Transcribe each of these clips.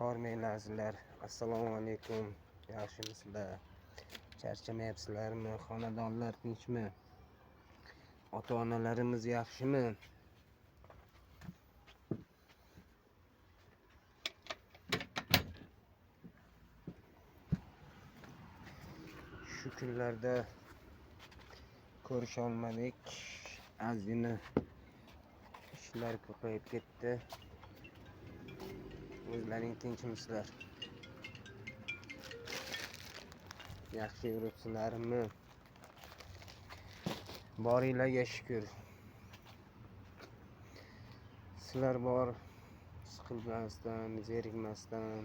Hormanglarsizlar. Assalomu alaykum. Yaxshimisizlar? Charchamayapsizlarmi? Xonadonlar tinchmi? Ota-onalarimiz yaxshimi? Shu kunlarda ko'risha olmadik. Ozgina ishlar ko'payib ketdi. O'zlaring tinchmisizlar? Yaxshi yuribsizlarmi? Boringlarga shukr. Sizlar bor, siqilmasdan, zerikmasdan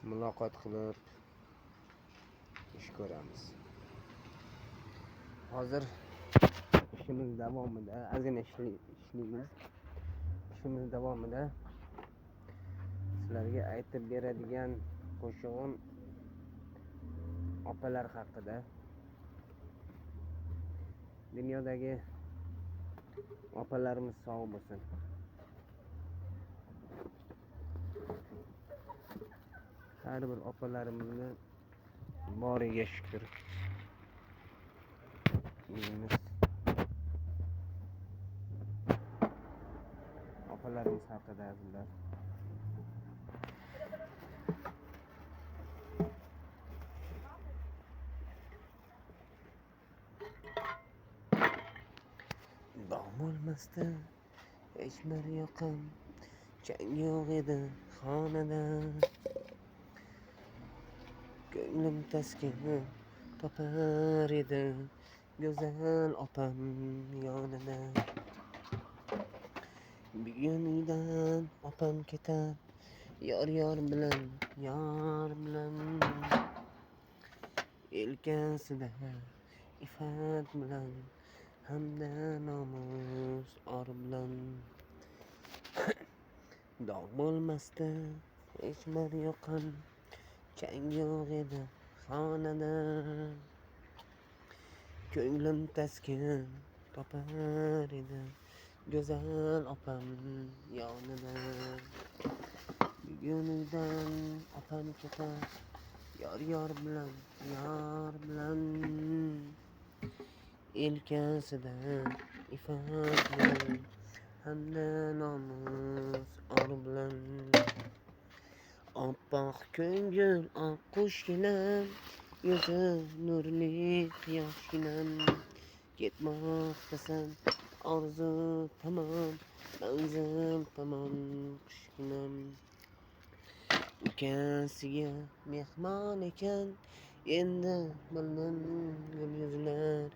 muloqot qilib ish ko'ramiz. Hozir ishimiz davomida, ozgina ishlaymiz. Ishimiz davomida sizlarga aytib beradigan qo'shig'im opalar haqida. Dunyodagi opalarimiz sog' bo'lsin. Har bir opalarimizni boriga shukr. Deymiz. Opalarimiz haqida azizlar. Dom olmasdi hech bir yoqim, chang yo'q edi xonada. Ko'nglim taskin topar edi go'zal opam yonida. Bugun uydan opam ketar, yor bilan yelkasida ifat bilan hamda nomus or bilan. Dog' bo'lmasdi hech bir yoqim, chang yo'q edi xonada. Ko'nglim taskin topar edi go'zal opam yonida. Bugun uydan opam ketar, yor bilan yelkasida ifat bilan hamda nomus or bilan. Oppoq ko'ngil oq qushginam, yuzi nurli quyoshginam. Ketmoqdasan orzu tomon, manzil tomon qushginam. Ukasiga mehmon ekan, endi bildim gul yuzlar.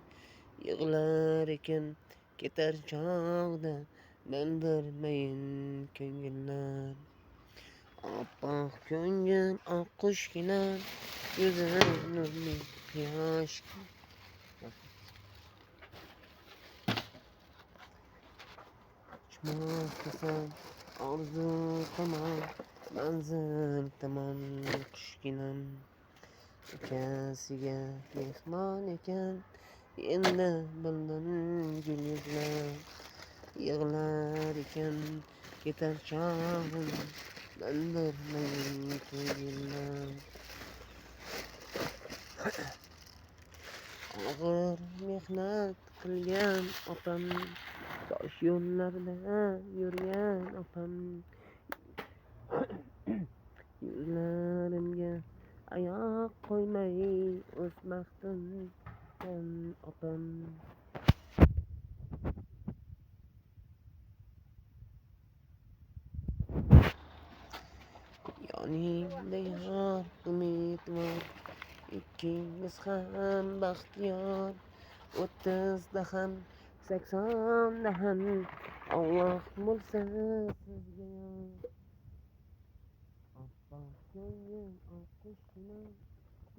Yig'lar ekan ketar chog'da, bildirmayin ko'ngillar. Oppoq ko'ngil oq qushginam, yuzi nurli quyosh. Uchmoqdasan orzu tomon, manzil tomon qushginam. Ukasiga mehmon ekan, endi bildim gul yuzlar. Yig'lar ekan ketar chog'im, bildirmayin ko'ngillar. Og'ir mehnat qilgan opam, tosh yo'llarda yurgan opam. Yuzlarimga oyoq qo'ymay o'z baxtimdan opam. Yoningda yor umidvor, ikkingiz ham baxtiyor. 30da ham 80da ham Alloh bo'lsa sizga yor. Oppoq ko'ngil oq qushginam,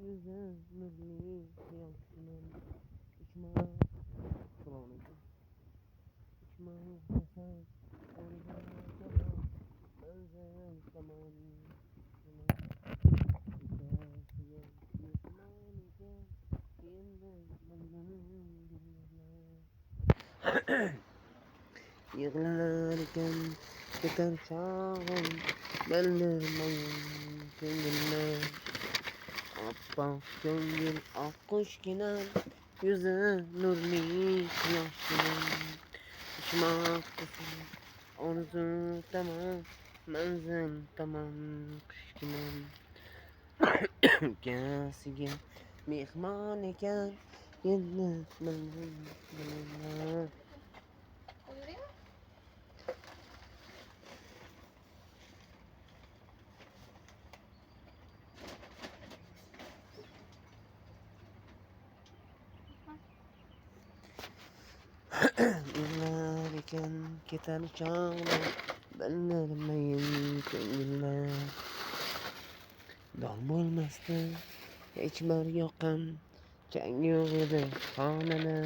yuzi nurli quyoshginam. Uchmoqdasan orzu tomon, manzil tomon qushginam. Ukasiga mehmon ekan, endi bildim gul yuzlar. Yig'lar ekan ketar chog'im bildirmayin ko'ngilni oppoq ko'ngil oqqushginam yuzi nurli quyoshginam uchmoq qilsin orzu tomon manzil tomon qushginam ukasiga mehmon ekan endi bildim. Yıllar ekan ketar chog'lar bildirmayin ko'ngillar dog' bo'lmasdi hech bir yoqam chang yo'q edi xonada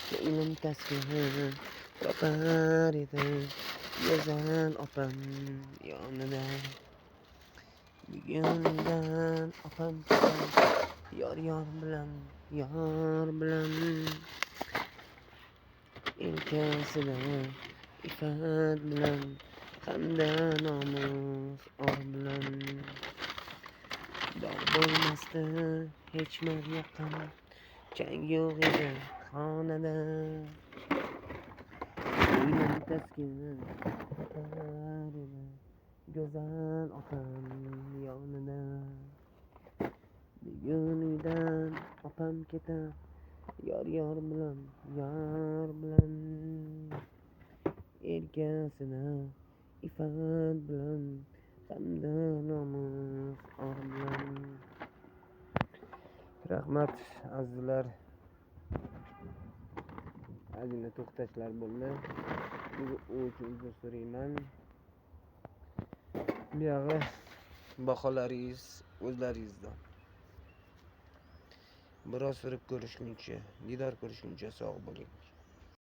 ko'nglim taskin topar edi go'zal opam yonida bugundan opam ketar yor bilan yelkasida iffat bilan hamda nomus or bilan dog' bo'lmasdi hech bir yoqam chang yo'q edi xonada ko'nglim taskin topar edi go'zal opam yonida bugun uydan opam ketar yor bilan yelkasida iffat bilan hamda nomus or bilan. Rahmat azizlar, ozgina to'xtashlar bo'ldi. U uchun uzr so'rayman. Buyog'i baholaringiz o'zlaringizda. Biroz surib ko'rishguncha, didor ko'rishguncha sog' bo'ling.